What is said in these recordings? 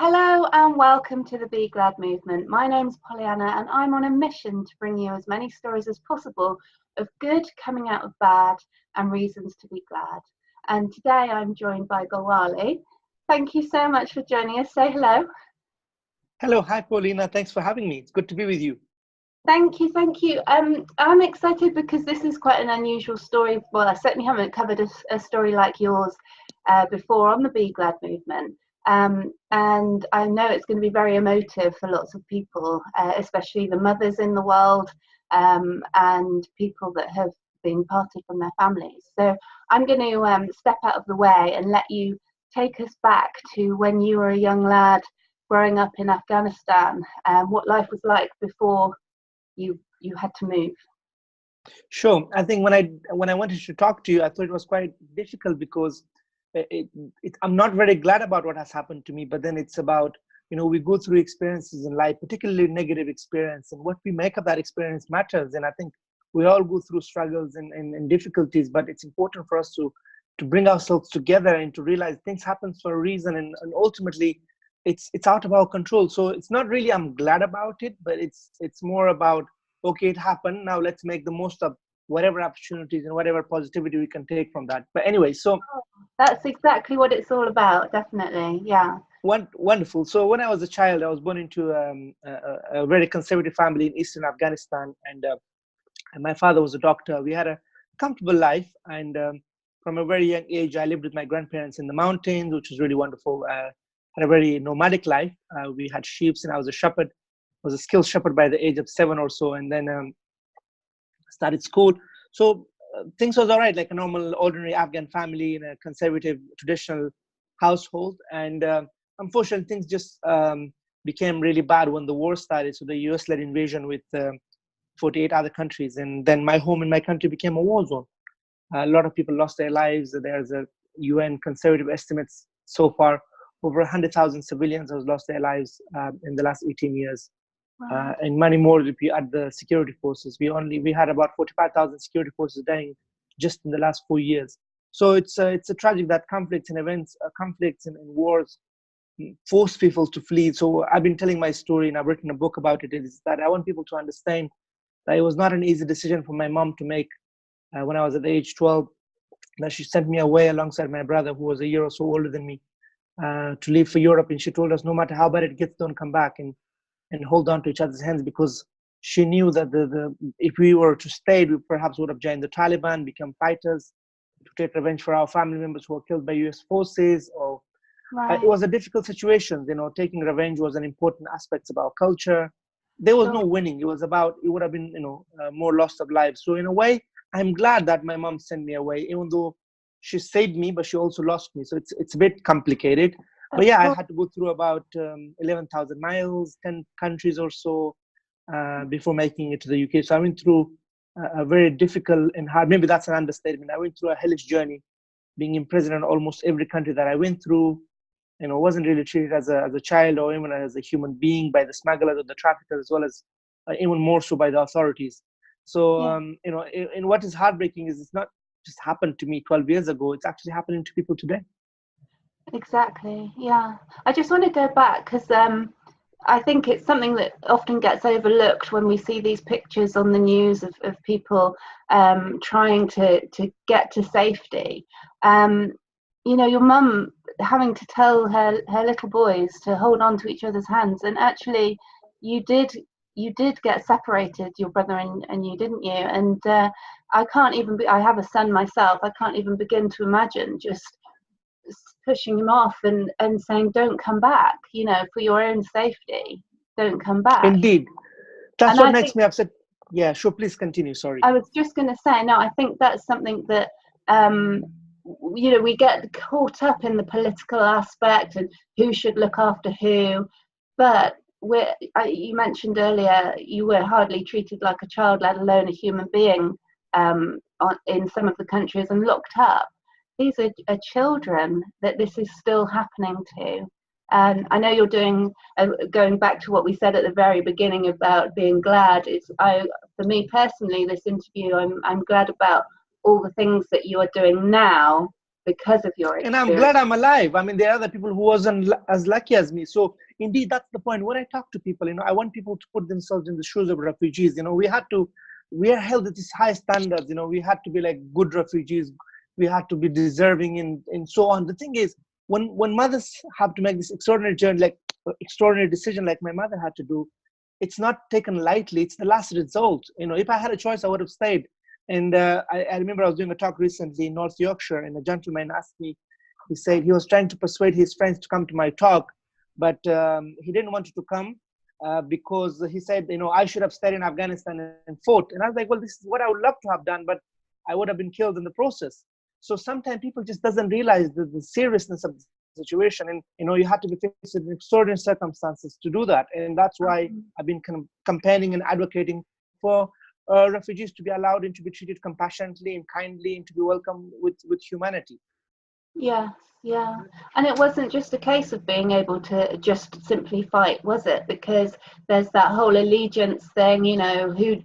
Hello and welcome to the Be Glad movement. My name's Pollyanna and I'm on a mission to bring you as many stories as possible of good coming out of bad and reasons to be glad. And today I'm joined by Gulwali. Thank you so much for joining us. Say hello. Hello, hi Paulina. Thanks for having me. It's good to be with you. Thank you. I'm excited because this is quite an unusual story. Well, I certainly haven't covered a story like yours before on the Be Glad movement. And I know it's going to be very emotive for lots of people, especially the mothers in the world and people that have been parted from their families. So I'm going to step out of the way and let you take us back to when you were a young lad growing up in Afghanistan, what life was like before you had to move. Sure. I think when I wanted to talk to you, I thought it was quite difficult because I'm not very glad about what has happened to me, but then it's about, we go through experiences in life, particularly negative experience, and what we make of that experience matters. And I think we all go through struggles and difficulties, but it's important for us to bring ourselves together and to realize things happen for a reason, and ultimately it's out of our control. So it's not really I'm glad about it, but it's more about, okay, it happened, now let's make the most of whatever opportunities and whatever positivity we can take from that. But anyway, so that's exactly what it's all about. Definitely. Yeah. Wonderful. So when I was a child, I was born into a very conservative family in eastern Afghanistan, and my father was a doctor. We had a comfortable life, and from a very young age, I lived with my grandparents in the mountains, which was really wonderful. Had a very nomadic life. We had sheep, and I was a shepherd. I was a skilled shepherd by the age of 7 or so, and then started school. So things was all right, like a normal, ordinary Afghan family in a conservative, traditional household. And unfortunately, things just became really bad when the war started. So the US-led invasion with 48 other countries. And then my home in my country became a war zone. A lot of people lost their lives. There's a UN conservative estimates so far, over 100,000 civilians have lost their lives in the last 18 years. Wow. And many more if you add the security forces. We had about 45,000 security forces dying just in the last 4 years. So it's a tragic that conflicts and events, conflicts and wars force people to flee. So I've been telling my story, and I've written a book about it. Is that I want people to understand that it was not an easy decision for my mom to make when I was at the age 12. That she sent me away alongside my brother, who was a year or so older than me, to leave for Europe. And she told us, no matter how bad it gets, don't come back, and hold on to each other's hands, because she knew that if we were to stay, we perhaps would have joined the Taliban, become fighters, to take revenge for our family members who were killed by US forces. Or Right. it was a difficult situation. Taking revenge was an important aspect of our culture. There was no winning. It was about, it would have been, more loss of lives. So in a way, I'm glad that my mom sent me away, even though she saved me, but she also lost me. So it's a bit complicated. But yeah, I had to go through about 11,000 miles, 10 countries or so before making it to the UK. So I went through a very difficult and hard, maybe that's an understatement. I went through a hellish journey, being imprisoned in almost every country that I went through. Wasn't really treated as a child or even as a human being by the smugglers or the traffickers, as well as even more so by the authorities. So, and what is heartbreaking is it's not just happened to me 12 years ago, it's actually happening to people today. Exactly. Yeah. I just want to go back because I think it's something that often gets overlooked when we see these pictures on the news of people trying to get to safety. Your mum having to tell her little boys to hold on to each other's hands, and actually you did get separated, your brother and you, didn't you? And I can't even I have a son myself. I can't even begin to imagine just pushing him off and saying, don't come back, for your own safety, don't come back. Indeed. That's And what I makes think, me upset. Yeah, sure, please continue. Sorry. I was just going to say, no, I think that's something that, we get caught up in the political aspect and who should look after who. But you mentioned earlier, you were hardly treated like a child, let alone a human being in some of the countries, and looked up. These are children that this is still happening to. And I know you're doing, going back to what we said at the very beginning about being glad. For me personally, this interview, I'm glad about all the things that you are doing now, because of your And I'm experience. glad I'm alive. I mean, there are other people who wasn't as lucky as me. So indeed, that's the point. When I talk to people, I want people to put themselves in the shoes of refugees. We are held at these high standards. We had to be like good refugees. We had to be deserving and so on. The thing is, when mothers have to make this extraordinary journey, like extraordinary decision, like my mother had to do, it's not taken lightly. It's the last result. If I had a choice, I would have stayed. And I remember I was doing a talk recently in North Yorkshire, and a gentleman asked me. He said he was trying to persuade his friends to come to my talk, but he didn't want to come because he said, I should have stayed in Afghanistan and fought. And I was like, well, this is what I would love to have done, but I would have been killed in the process. So sometimes people just doesn't realize the seriousness of the situation, and you have to be faced with extraordinary circumstances to do that. And that's why I've been kind of campaigning and advocating for refugees to be allowed and to be treated compassionately and kindly and to be welcomed with humanity. Yes, yeah. And it wasn't just a case of being able to just simply fight, was it? Because there's that whole allegiance thing,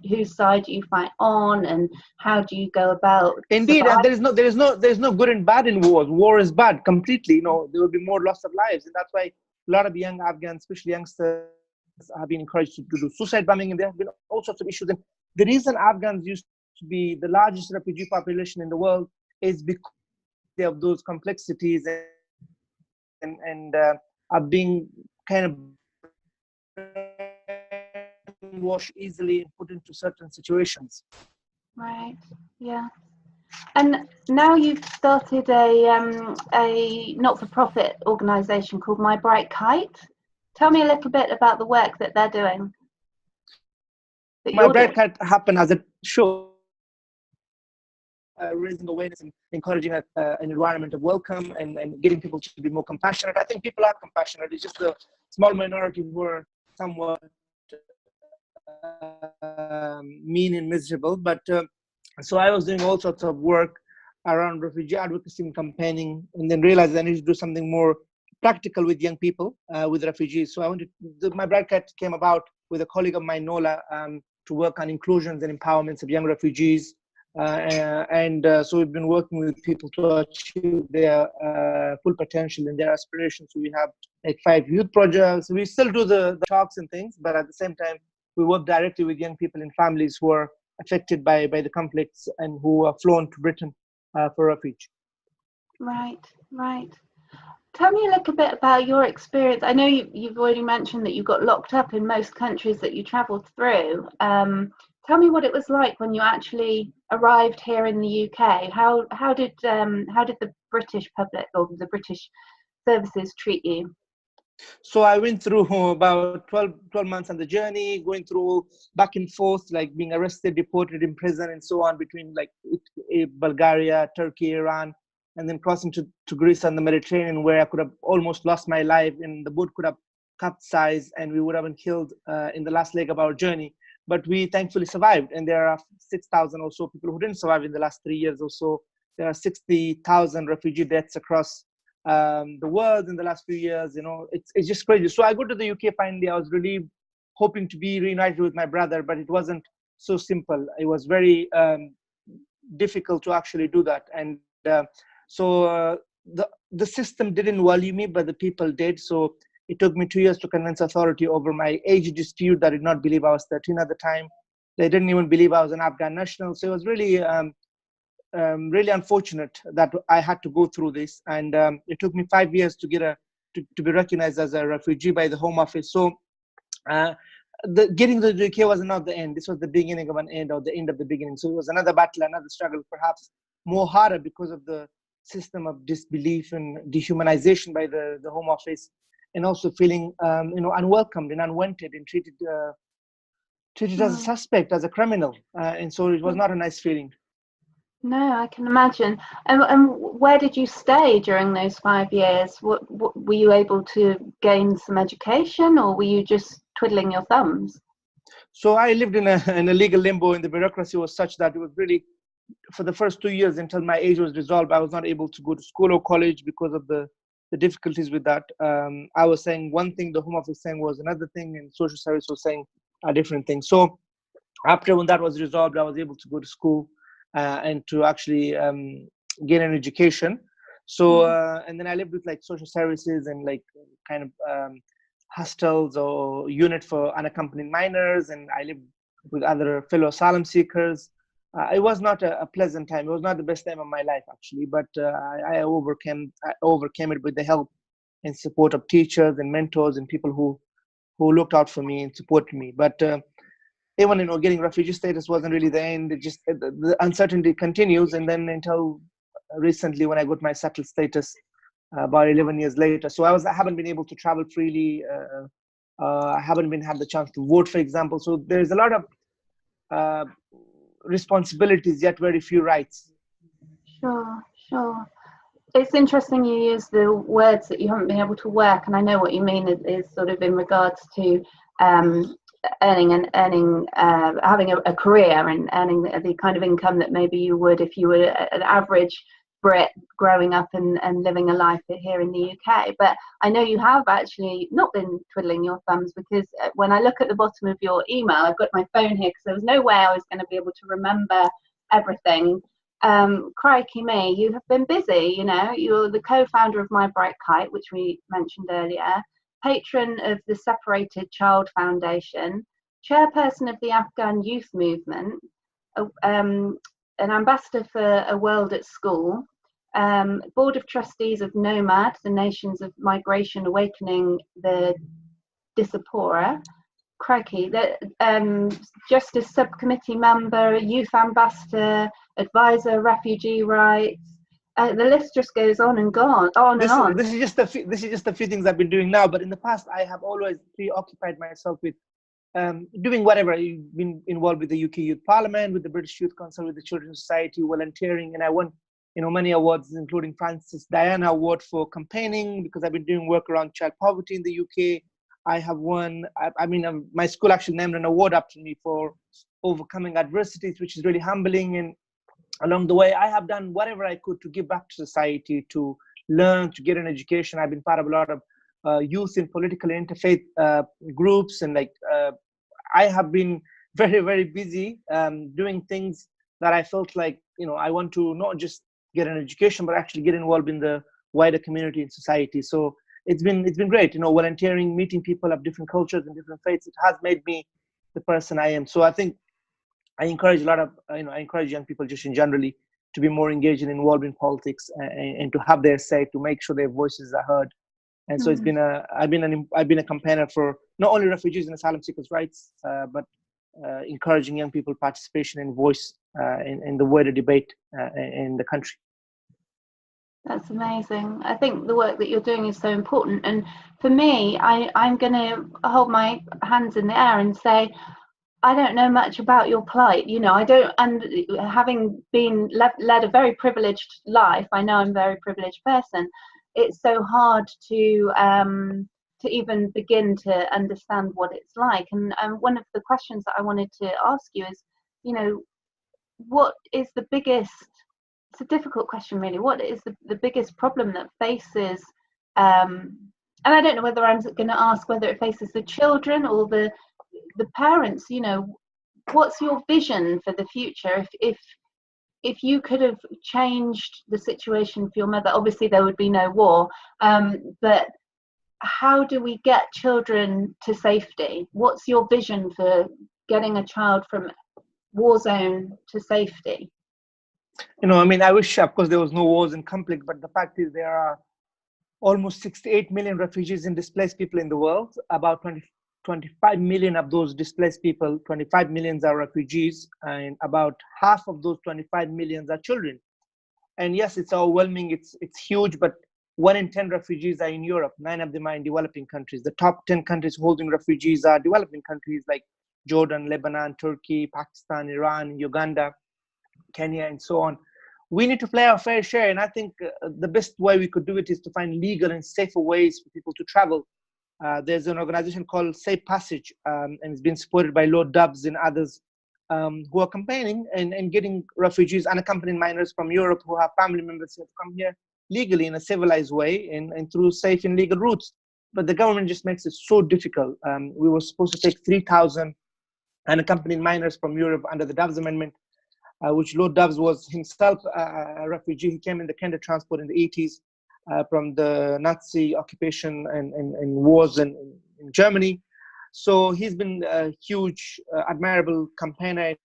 whose side do you fight on and how do you go about Indeed, and surviving? there is no good and bad in wars. War is bad completely. There will be more loss of lives, and that's why a lot of young Afghans, especially youngsters, have been encouraged to do suicide bombing, and there have been all sorts of issues. And the reason Afghans used to be the largest refugee population in the world is because of those complexities and are being kind of washed easily and put into certain situations. Right, yeah. And now you've started a not-for-profit organisation called mybrightkite. Tell me a little bit about the work that they're doing. My Brightkite happened as a show, raising awareness and encouraging an environment of welcome and getting people to be more compassionate. I think people are compassionate. It's just a small minority who are somewhat mean and miserable. But so I was doing all sorts of work around refugee advocacy and campaigning, and then realized I need to do something more practical with young people, with refugees. So my Brightkite came about with a colleague of mine, Nola, to work on inclusions and empowerments of young refugees. So we've been working with people to achieve their full potential and their aspirations. So we have like 5 youth projects. We still do the talks and things, but at the same time, we work directly with young people and families who are affected by the conflicts and who are flown to Britain for refuge. Right. Tell me a little bit about your experience. I know you've already mentioned that you got locked up in most countries that you travelled through. Tell me what it was like when you actually arrived here in the UK. How did the British public or the British services treat you? So I went through about 12 months on the journey, going through back and forth, like being arrested, deported, imprisoned, and so on between like Bulgaria, Turkey, Iran, and then crossing to Greece and the Mediterranean, where I could have almost lost my life and the boat could have capsized and we would have been killed in the last leg of our journey. But we thankfully survived. And there are 6,000 or so people who didn't survive in the last 3 years or so. There are 60,000 refugee deaths across the world in the last few years. It's just crazy. So I go to the UK finally. I was really hoping to be reunited with my brother, but it wasn't so simple. It was very difficult to actually do that. And so the system didn't value me, but the people did. So it took me 2 years to convince authority over my age dispute. That I did not believe I was 13 at the time. They didn't even believe I was an Afghan national. So it was really really unfortunate that I had to go through this, and it took me 5 years to get to be recognized as a refugee by the Home Office. So getting to the UK was not the end. This was the beginning of an end, or the end of the beginning. So it was another battle, another struggle, perhaps more harder because of the system of disbelief and dehumanization by the Home Office, and also feeling unwelcomed and unwanted and treated as a suspect, as a criminal, and so it was not a nice feeling. No, I can imagine. And where did you stay during those 5 years? What were you able to gain some education, or were you just twiddling your thumbs? So I lived in a legal limbo, and the bureaucracy was such that it was really, for the first 2 years until my age was resolved, I was not able to go to school or college because of the difficulties with that. I was saying one thing, the Home Office saying was another thing, and social service was saying a different thing. So after when that was resolved, I was able to go to school and to actually gain an education. So, and then I lived with like social services and like kind of hostels or unit for unaccompanied minors, and I lived with other fellow asylum seekers. It was not a pleasant time. It was not the best time of my life, actually, but I overcame it with the help and support of teachers and mentors and people who looked out for me and supported me. But even getting refugee status wasn't really the end. It just the uncertainty continues, and then until recently when I got my settled status about 11 years later. So I haven't been able to travel freely. I haven't had the chance to vote, for example. So there's a lot of responsibilities, yet very few rights. Sure. It's interesting you use the words that you haven't been able to work, and I know what you mean is sort of in regards to having a career and earning the kind of income that maybe you would if you were an average Brit growing up and living a life here in the UK. But I know you have actually not been twiddling your thumbs, because when I look at the bottom of your email, I've got my phone here because there was no way I was going to be able to remember everything. Crikey me, you have been busy. You're the co-founder of mybrightkite, which we mentioned earlier, patron of the Separated Child Foundation, chairperson of the Afghan Youth Movement, an ambassador for A World at School, board of trustees of Nomad, the Nations of Migration Awakening the Diaspora, crikey, Justice Subcommittee member, youth ambassador, advisor, refugee rights. The list just goes on and on. This is just a few things I've been doing now, but in the past I have always preoccupied myself with doing whatever. I've been involved with the UK Youth Parliament, with the British Youth Council, with the Children's Society, volunteering, and I won many awards, including Francis Diana Award for campaigning, because I've been doing work around child poverty in the UK. I have won, my school actually named an award after me for overcoming adversities, which is really humbling. And along the way, I have done whatever I could to give back to society, to learn, to get an education. I've been part of a lot of youth in political interfaith groups, and I have been very, very busy doing things that I felt like I want to not just get an education, but actually get involved in the wider community and society. So it's been great, volunteering, meeting people of different cultures and different faiths. It has made me the person I am. So I think I encourage a lot of I encourage young people just in generally to be more engaged and involved in politics, and to have their say, to make sure their voices are heard. And so I've been a campaigner for not only refugees and asylum seekers' rights, but encouraging young people participation and voice in the wider debate in the country. That's amazing. I think the work that you're doing is so important. And for me, I'm going to hold my hands in the air and say, I don't know much about your plight. I don't, and having been led a very privileged life, I know I'm a very privileged person. It's so hard to even begin to understand what it's like. And one of the questions that I wanted to ask you is, what is the biggest, it's a difficult question really, what is the biggest problem that faces, and I don't know whether I'm going to ask whether it faces the children or the parents. What's your vision for the future? If you could have changed the situation for your mother, obviously there would be no war, but how do we get children to safety? What's your vision for getting a child from war zone to safety? I wish, of course, there was no wars and conflict, but the fact is there are almost 68 million refugees and displaced people in the world. About 25 million of those displaced people, 25 million are refugees, and about half of those 25 million are children. And yes, it's overwhelming, it's huge, but 1 in 10 refugees are in Europe, 9 of them are in developing countries. The top 10 countries holding refugees are developing countries like Jordan, Lebanon, Turkey, Pakistan, Iran, Uganda, Kenya, and so on. We need to play our fair share, and I think the best way we could do it is to find legal and safer ways for people to travel. There's an organization called Safe Passage, and it's been supported by Lord Dobbs and others, who are campaigning and getting refugees, unaccompanied minors from Europe who have family members who have come here legally in a civilized way and through safe and legal routes. But the government just makes it so difficult. We were supposed to take 3,000 unaccompanied minors from Europe under the Dobbs Amendment. which Lord Doves was himself a refugee. He came in the Kinder transport in the 80s from the Nazi occupation and wars in Germany. So he's been a huge, admirable campaigner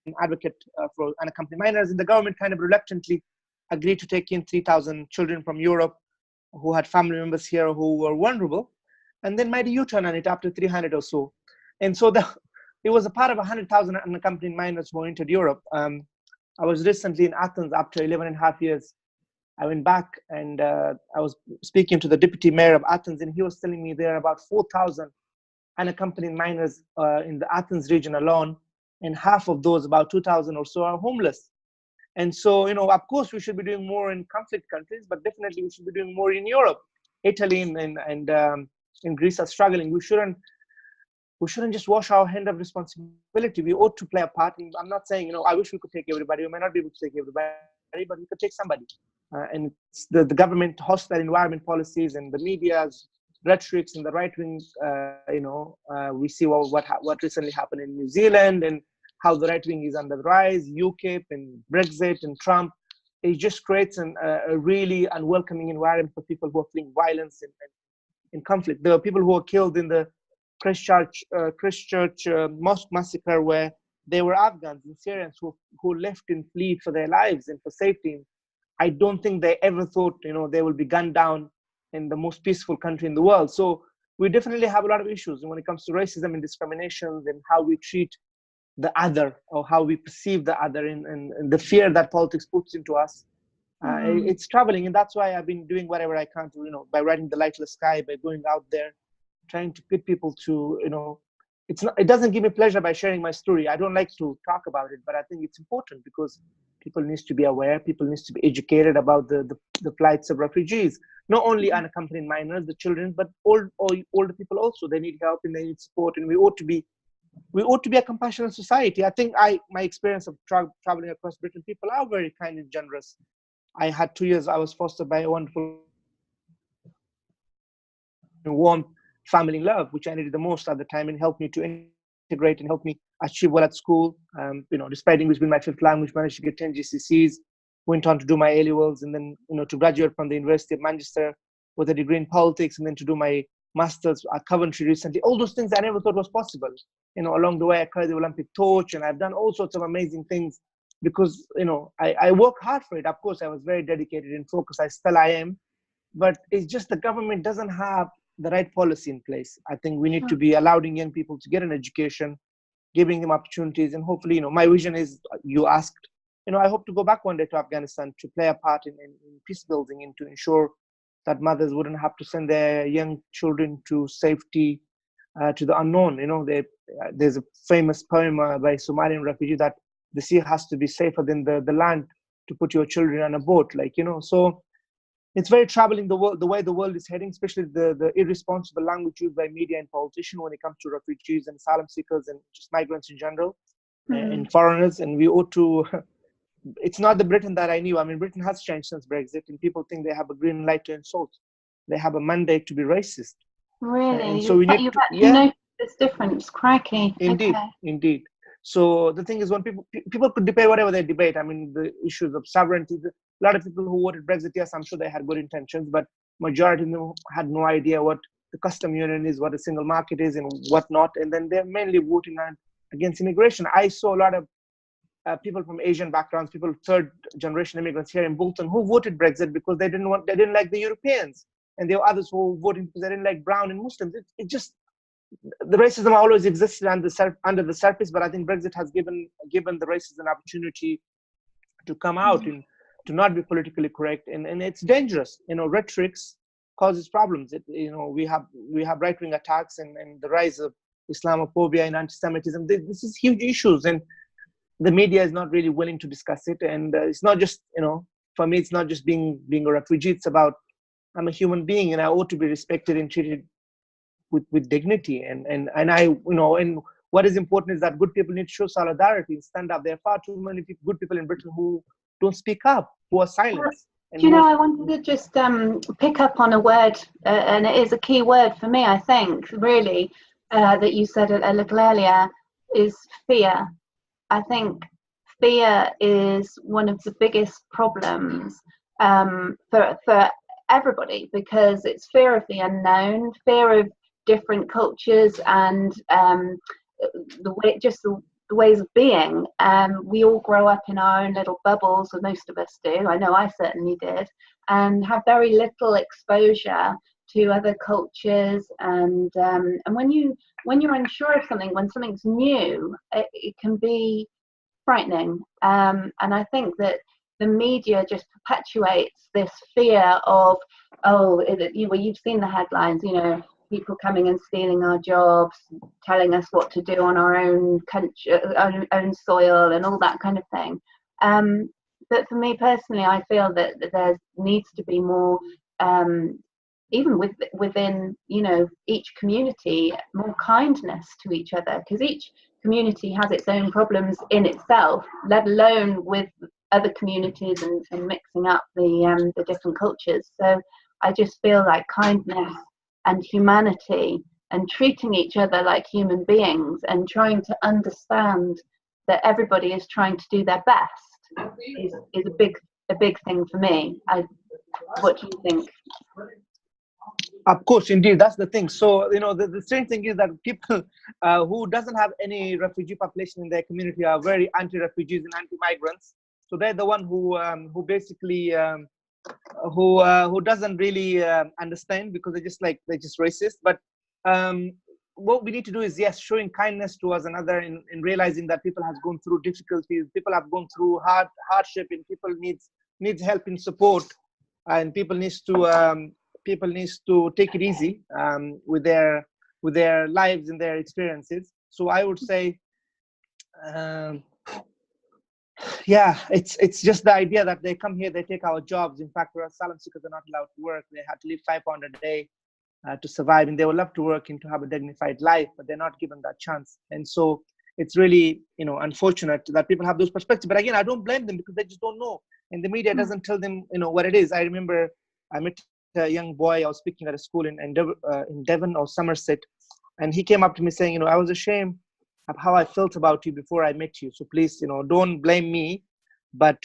and advocate for unaccompanied minors. And the government kind of reluctantly agreed to take in 3,000 children from Europe who had family members here who were vulnerable, and then made a U-turn on it after 300 or so. And so it was a part of 100,000 unaccompanied minors who entered Europe. I was recently in Athens after 11 and a half years. I went back and I was speaking to the deputy mayor of Athens, and he was telling me there are about 4,000 unaccompanied minors in the Athens region alone, and half of those, about 2,000 or so, are homeless. And so, of course, we should be doing more in conflict countries, but definitely we should be doing more in Europe. Italy and Greece are struggling. We shouldn't just wash our hand of responsibility. We ought to play a part. And I'm not saying, I wish we could take everybody. We might not be able to take everybody, but we could take somebody. And it's the government hostile environment policies and the media's rhetorics and the right wing. We see what recently happened in New Zealand and how the right wing is on the rise. UKIP and Brexit and Trump. It just creates a really unwelcoming environment for people who are fleeing violence and conflict. There are people who were killed in the Christchurch mosque massacre, where they were Afghans and Syrians who left and fled for their lives and for safety. I don't think they ever thought, they will be gunned down in the most peaceful country in the world. So we definitely have a lot of issues when it comes to racism and discrimination and how we treat the other or how we perceive the other and the fear that politics puts into us. It's troubling, and that's why I've been doing whatever I can to, by writing the Lightless Sky, by going out there, trying to get people to, it doesn't give me pleasure by sharing my story. I don't like to talk about it, but I think it's important because people need to be aware, people need to be educated about the plights of refugees, not only unaccompanied minors, the children, but older people also. They need help and they need support, and we ought to be a compassionate society. I think my experience of traveling across Britain, people are very kind and generous. I had 2 years, I was fostered by a wonderful, warm family love, which I needed the most at the time, and helped me to integrate and help me achieve well at school. Despite English being my fifth language, managed to get 10 GCSEs, went on to do my A-levels, and then, to graduate from the University of Manchester with a degree in politics, and then to do my master's at Coventry recently. All those things I never thought was possible. Along the way, I carried the Olympic torch, and I've done all sorts of amazing things because, I work hard for it. Of course, I was very dedicated and focused. I am, but it's just the government doesn't have the right policy in place. I think we need to be allowing young people to get an education, giving them opportunities, and hopefully, my vision is, you asked, I hope to go back one day to Afghanistan to play a part in peace building and to ensure that mothers wouldn't have to send their young children to safety, to the unknown. There's a famous poem by a Somalian refugee that the sea has to be safer than the land to put your children on a boat. So it's very troubling the way the world is heading, especially the irresponsible language used by media and politicians when it comes to refugees and asylum seekers and just migrants in general and foreigners. And we ought to, it's not the Britain that I knew. I mean, Britain has changed since Brexit, and people think they have a green light to insult. They have a mandate to be racist. Really? And so we need you've to, actually noticed this difference, crikey. Indeed. So the thing is, when people could debate whatever they debate, I mean, the issues of sovereignty, a lot of people who voted Brexit, yes, I'm sure they had good intentions, but majority of them had no idea what the custom union is, what a single market is, and whatnot. And then they're mainly voting against immigration. I saw a lot of people from Asian backgrounds, people third generation immigrants here in Bolton who voted Brexit because they didn't like the Europeans, and there were others who voted because they didn't like brown and Muslims. It just, the racism always existed under the surface, but I think Brexit has given the racists an opportunity to come out and to not be politically correct, and it's dangerous. Rhetorics causes problems. We have right-wing attacks and the rise of Islamophobia and anti-Semitism. This is huge issues, and the media is not really willing to discuss it. And it's not just, for me, it's not just being a refugee. It's about, I'm a human being and I ought to be respected and treated with dignity. And what is important is that good people need to show solidarity and stand up. There are far too many good people in Britain who don't speak up, who are silent. I wanted to just pick up on a word, and it is a key word for me, I think, really, that you said a little earlier, is fear. I think fear is one of the biggest problems for everybody, because it's fear of the unknown, fear of different cultures, and the ways of being. We all grow up in our own little bubbles, or most of us do. I know I certainly did, and have very little exposure to other cultures. And when you're unsure of something, when something's new, it can be frightening. And I think that the media just perpetuates this fear of, you've seen the headlines, people coming and stealing our jobs, telling us what to do on our own country, own soil, and all that kind of thing. But for me personally, I feel that there needs to be more, even within each community, more kindness to each other, because each community has its own problems in itself, let alone with other communities and mixing up the different cultures. So I just feel like kindness and humanity and treating each other like human beings and trying to understand that everybody is trying to do their best is a big thing for me. What do you think? Of course, indeed, that's the thing. So, the strange thing is that people who doesn't have any refugee population in their community are very anti-refugees and anti-migrants. So they're the one who basically who doesn't really understand, because they're just racist. But what we need to do is, yes, showing kindness towards another in realizing that people have gone through difficulties, people have gone through hardship, and people needs help and support, and people needs to take it easy with their lives and their experiences. So I would say, yeah, it's just the idea that they come here, they take our jobs. In fact, asylum seekers are not allowed to work. They have to live £5 a day to survive, and they would love to work and to have a dignified life, but they're not given that chance. And so it's really, unfortunate that people have those perspectives. But again, I don't blame them, because they just don't know, and the media doesn't tell them, what it is. I remember I met a young boy. I was speaking at a school in Devon or Somerset, and he came up to me saying, I was ashamed of how I felt about you before I met you. So please, don't blame me, but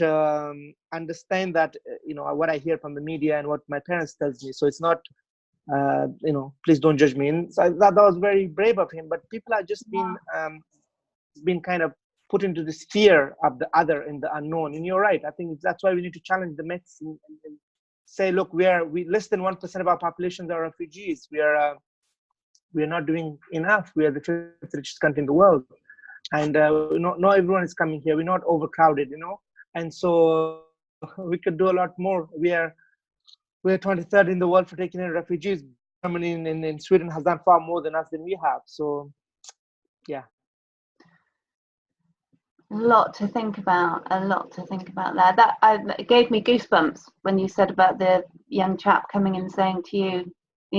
understand that, what I hear from the media and what my parents tells me. So it's not, please don't judge me. And so that was very brave of him. But people are just been kind of put into this fear of the other and the unknown. And you're right. I think that's why we need to challenge the myths and say, look, we less than 1% of our population are refugees. We are not doing enough. We are the fifth richest country in the world, and not everyone is coming here. We're not overcrowded, and so we could do a lot more. We're 23rd in the world for taking in refugees. Germany in Sweden has done far more than us than we have. So, yeah. A lot to think about there. It gave me goosebumps when you said about the young chap coming and saying to you,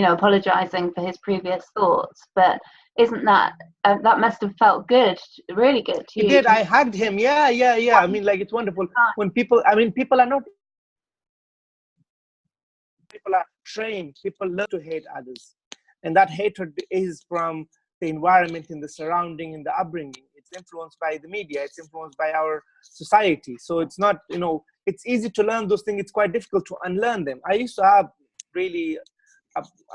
apologizing for his previous thoughts. But isn't that must have felt good, really good to you? It did. I hugged him. Yeah. I mean, it's wonderful when people are trained. People learn to hate others, and that hatred is from the environment and the surrounding and the upbringing. It's influenced by the media. It's influenced by our society. So it's not, it's easy to learn those things. It's quite difficult to unlearn them. I used to have really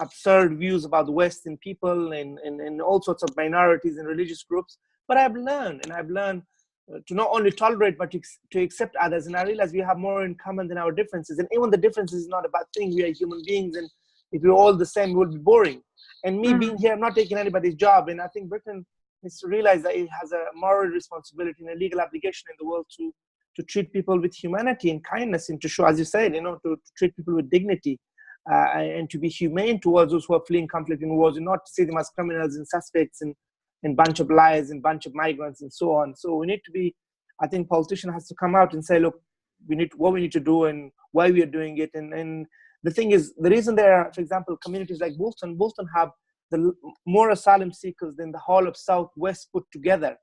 absurd views about the West and people and all sorts of minorities and religious groups. But I've learned to not only tolerate, but to accept others. And I realize we have more in common than our differences. And even the differences is not a bad thing. We are human beings. And if we're all the same, we will be boring. And me being here, I'm not taking anybody's job. And I think Britain needs to realize that it has a moral responsibility and a legal obligation in the world to treat people with humanity and kindness, and to show, as you said, to treat people with dignity, and to be humane towards those who are fleeing conflict and wars, and not to see them as criminals and suspects and bunch of liars and bunch of migrants and so on. So we need to be, I think politician has to come out and say, look, what we need to do and why we are doing it. And the thing is, the reason there are, for example, communities like Bolton have more asylum seekers than the whole of Southwest put together.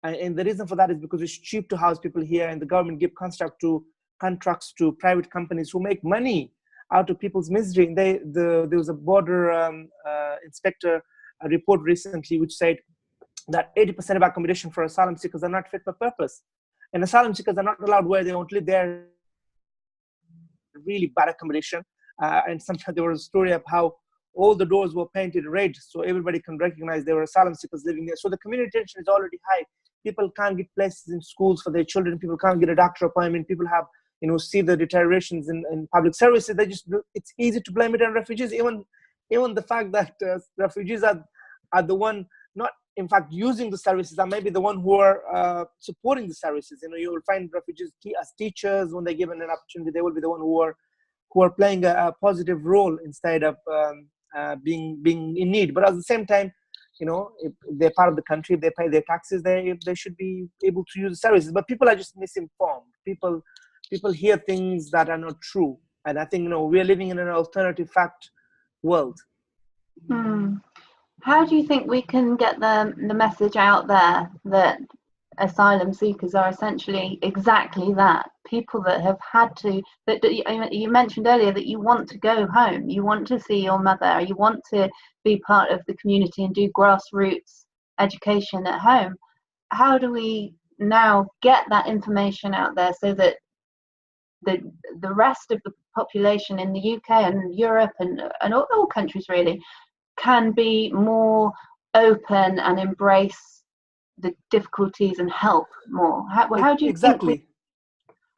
And the reason for that is because it's cheap to house people here, and the government give contracts to private companies who make money out of people's misery. And there was a border inspector report recently which said that 80% of accommodation for asylum seekers are not fit for purpose. And asylum seekers are not allowed where they want to live. They're really bad accommodation. And sometimes there was a story of how all the doors were painted red so everybody can recognize they were asylum seekers living there. So the community tension is already high. People can't get places in schools for their children. People can't get a doctor appointment. People have, see the deteriorations in public services. It's easy to blame it on refugees. Even the fact that refugees are the one not, in fact, using the services, are maybe the one who are supporting the services. You will find refugees as teachers. When they're given an opportunity, they will be the one who are playing a positive role instead of being in need. But at the same time, if they're part of the country, if they pay their taxes, they should be able to use the services. But people are just misinformed. People hear things that are not true. And I think, we're living in an alternative fact world. How do you think we can get the message out there that asylum seekers are essentially exactly that, people that have had to, that you mentioned earlier that you want to go home, you want to see your mother, you want to be part of the community and do grassroots education at home. How do we now get that information out there so that the rest of the population in the UK and Europe and all countries really can be more open and embrace the difficulties and help more? How do you think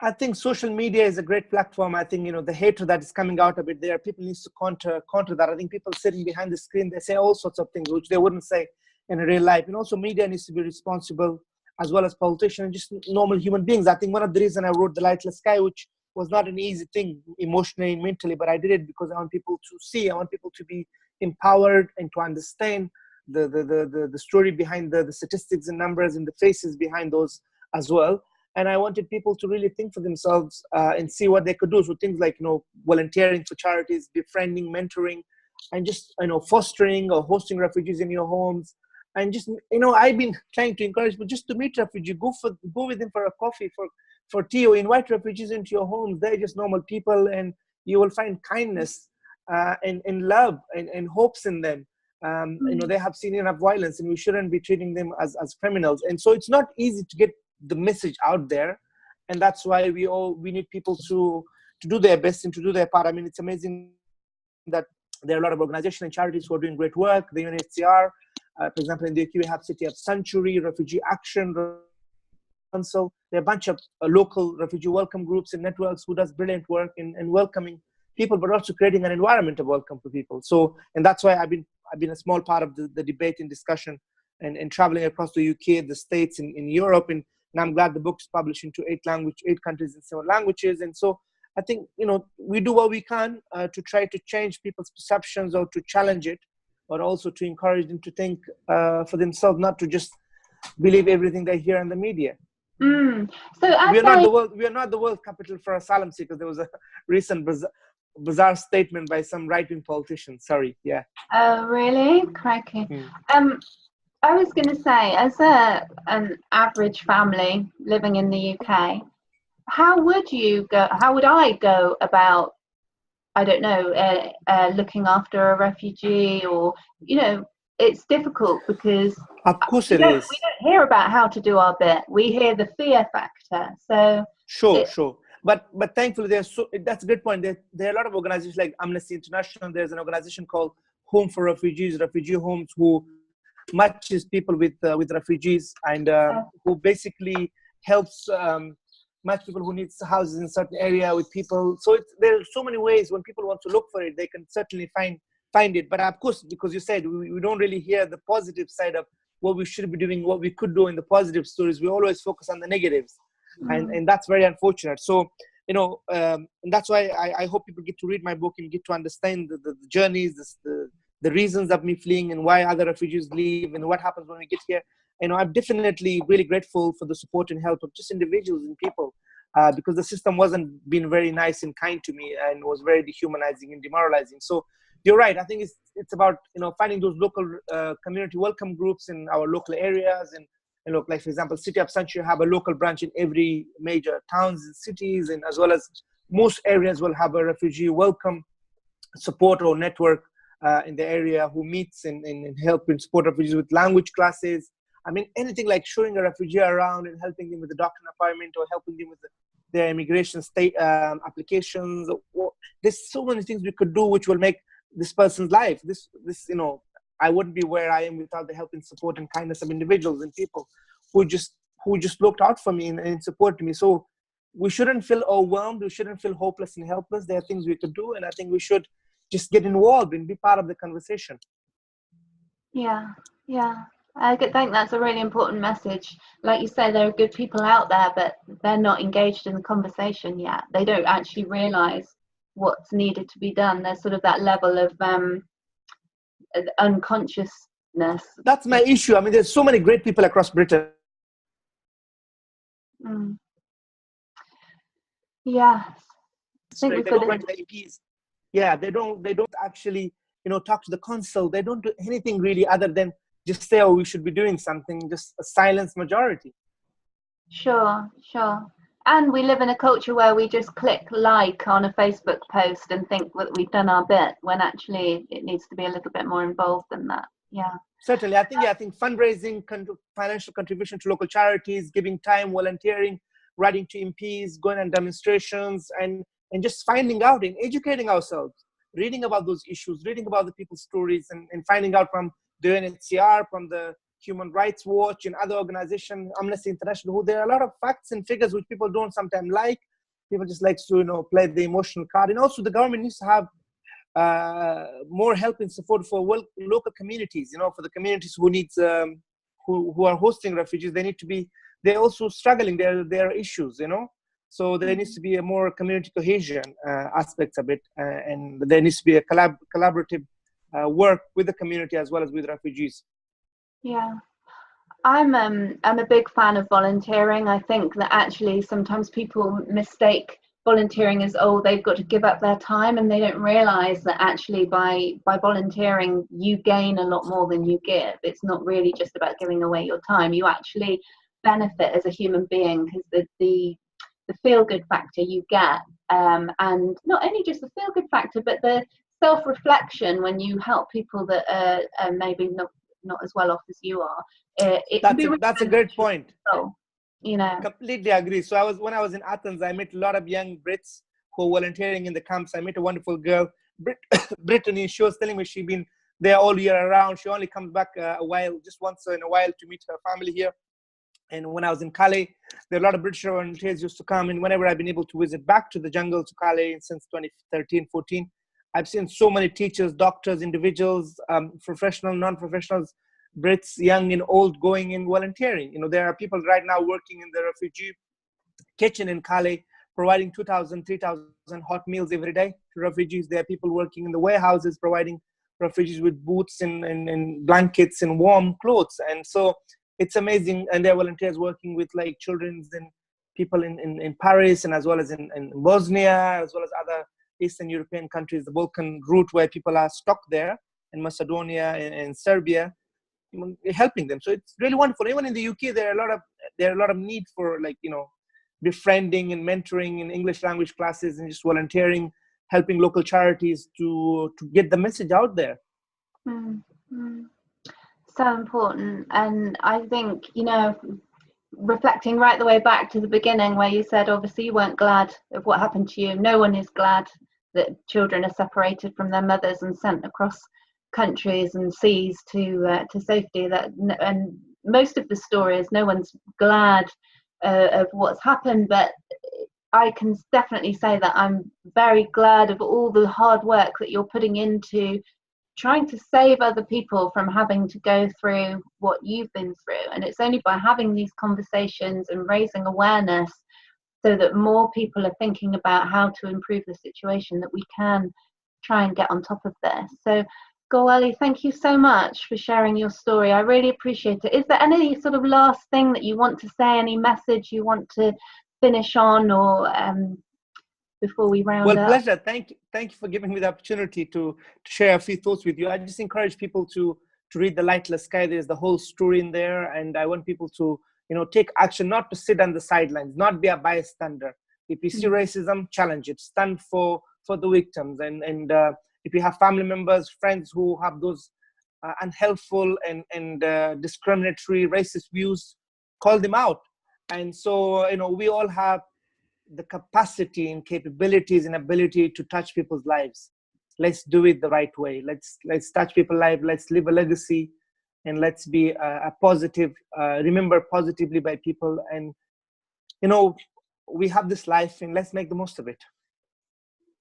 I think social media is a great platform. I think, the hatred that is coming out of it there, people need to counter that. I think people sitting behind the screen, they say all sorts of things which they wouldn't say in real life. And also media needs to be responsible, as well as politicians and just normal human beings. I think one of the reasons I wrote The Lightless Sky, which was not an easy thing emotionally and mentally, but I did it because I want people to see, I want people to be empowered and to understand the story behind the statistics and numbers and the faces behind those as well. And I wanted people to really think for themselves and see what they could do. So things like, volunteering for charities, befriending, mentoring, and just, fostering or hosting refugees in your homes. And just, I've been trying to encourage people just to meet refugees, go with them for a coffee, for tea, or invite refugees into your homes. They're just normal people, and you will find kindness and love and hopes in them. They have seen enough violence, and we shouldn't be treating them as criminals. And so it's not easy to get the message out there, and that's why we need people to do their best and to do their part. I mean, it's amazing that there are a lot of organizations and charities who are doing great work. The UNHCR, for example, in the UK, we have City of Sanctuary, Refugee Action Council. There are a bunch of local refugee welcome groups and networks who does brilliant work in welcoming people, but also creating an environment of welcome for people. So, and that's why I've been a small part of the debate and discussion and traveling across the UK, the States, in Europe. And I'm glad the book's published into 8 countries in 7 languages. And so I think, we do what we can to try to change people's perceptions or to challenge it, but also to encourage them to think for themselves, not to just believe everything they hear in the media. So we are not the world capital for asylum seekers. There was a recent bizarre statement by some right-wing politician. Sorry, yeah. Oh, really? Crikey. I was going to say, as an average family living in the UK, how would I go about, I don't know, looking after a refugee, or, it's difficult because of course it is. We don't hear about how to do our bit. We hear the fear factor. So sure. But thankfully, that's a good point. There are a lot of organizations like Amnesty International. There's an organization called Home for Refugees, Refugee Homes, who matches people with refugees and who basically helps match people who need houses in a certain area with people. So there are so many ways when people want to look for it, they can certainly find it. But of course, because you said we don't really hear the positive side of what we should be doing, what we could do in the positive stories. We always focus on the negatives. And that's very unfortunate. So, and that's why I hope people get to read my book and get to understand the journeys, the reasons of me fleeing and why other refugees leave and what happens when we get here. I'm definitely really grateful for the support and help of just individuals and people because the system wasn't being very nice and kind to me and was very dehumanizing and demoralizing. So you're right. I think it's about, finding those local community welcome groups in our local areas and look, like, for example, City of Sanctuary have a local branch in every major towns and cities, and as well as most areas will have a refugee welcome support or network in the area who meets and help and support refugees with language classes. I mean, anything like showing a refugee around and helping them with the doctor appointment, or helping them with their immigration state applications. There's so many things we could do which will make this person's life. This, you know, I wouldn't be where I am without the help and support and kindness of individuals and people who just looked out for me and supported me. So we shouldn't feel overwhelmed. We shouldn't feel hopeless and helpless. There are things we could do, and I think we should just get involved and be part of the conversation. Yeah, yeah. I think that's a really important message. Like you say, there are good people out there, but they're not engaged in the conversation yet. They don't actually realize what's needed to be done. There's sort of that level of unconsciousness. That's my issue. I mean, there's so many great people across Britain. Mm. Yeah. They don't write to the MPs. Yeah, they don't actually, you know, talk to the consul. They don't do anything really other than just say, oh, we should be doing something, just a silence majority. Sure. And we live in a culture where we just click like on a Facebook post and think that we've done our bit, when actually it needs to be a little bit more involved than that. Yeah. Certainly. I think fundraising, financial contribution to local charities, giving time, volunteering, writing to MPs, going on demonstrations, and just finding out and educating ourselves, reading about those issues, reading about the people's stories, and finding out from the UNHCR, from the Human Rights Watch and other organizations, Amnesty International, who there are a lot of facts and figures which people don't sometimes like. People just like to, you know, play the emotional card. And also the government needs to have more help and support for local communities, you know, for the communities who needs, who are hosting refugees. They need to be, they're also struggling, there are issues, you know. So there needs to be a more community cohesion aspects of it, and there needs to be a collaborative work with the community as well as with refugees. Yeah, I'm a big fan of volunteering. I think that actually sometimes people mistake volunteering as, oh, they've got to give up their time, and they don't realize that actually by volunteering you gain a lot more than you give. It's not really just about giving away your time. You actually benefit as a human being, because the feel-good factor you get, and not only just the feel-good factor, but the self-reflection when you help people that are maybe not as well off as you are. That's a great point. You know, completely agree. So when I was in Athens, I met a lot of young Brits who were volunteering in the camps. I met a wonderful girl, Brittany. She was telling me she'd been there all year around. She only comes back just once in a while to meet her family here. And when I was in Calais, there are a lot of British volunteers used to come. And whenever I've been able to visit back to the jungle, to Calais, since 2013, 14, I've seen so many teachers, doctors, individuals, professional, non-professionals, Brits, young and old, going in volunteering. You know, there are people right now working in the refugee kitchen in Calais, providing 2,000, 3,000 hot meals every day to refugees. There are people working in the warehouses, providing refugees with boots and blankets and warm clothes. And so it's amazing. And there are volunteers working with like children and people in Paris, and as well as in Bosnia, as well as other Eastern European countries, the Balkan route, where people are stuck there, in Macedonia and Serbia, helping them. So it's really wonderful. Even in the UK, there are a lot of need for, like, you know, befriending and mentoring in English language classes, and just volunteering, helping local charities to get the message out there. So important. And I think, you know, reflecting right the way back to the beginning, where you said obviously you weren't glad of what happened to you. No one is glad that children are separated from their mothers and sent across countries and seas to safety. And most of the stories, no one's glad of what's happened, but I can definitely say that I'm very glad of all the hard work that you're putting into trying to save other people from having to go through what you've been through. And it's only by having these conversations and raising awareness so that more people are thinking about how to improve the situation that we can try and get on top of this. So Gulwali, thank you so much for sharing your story. I really appreciate it. Is there any sort of last thing that you want to say, any message you want to finish on, or before we round up? Well, pleasure. Thank you for giving me the opportunity to share a few thoughts with you. I just encourage people to read the Lightless Sky. There's the whole story in there, and I want people to, you know, take action, not to sit on the sidelines, not be a bystander. If you see racism, challenge it, stand for the victims, and if you have family members, friends who have those unhelpful and discriminatory, racist views, call them out. And so, we all have the capacity and capabilities and ability to touch people's lives. Let's do it the right way. Let's touch people's lives. Let's leave a legacy, and let's be a positive, remember positively by people. And we have this life, and let's make the most of it.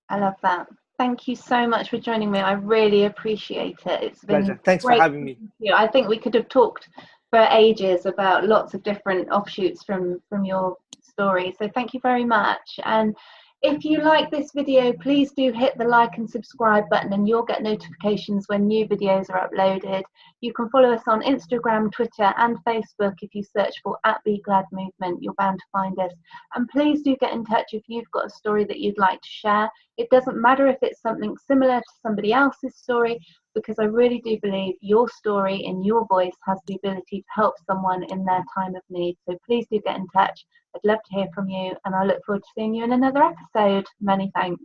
I love that. Thank you so much for joining me. I really appreciate it. It's been Pleasure. Thanks for having me. I think we could have talked for ages about lots of different offshoots from your story. So thank you very much. And if you like this video, please do hit the like and subscribe button, and you'll get notifications when new videos are uploaded. You can follow us on Instagram, Twitter and Facebook. If you search for @BeGladMovement, you're bound to find us. And please do get in touch if you've got a story that you'd like to share. It doesn't matter if it's something similar to somebody else's story, because I really do believe your story in your voice has the ability to help someone in their time of need. So please do get in touch. I'd love to hear from you, and I look forward to seeing you in another episode. Many thanks.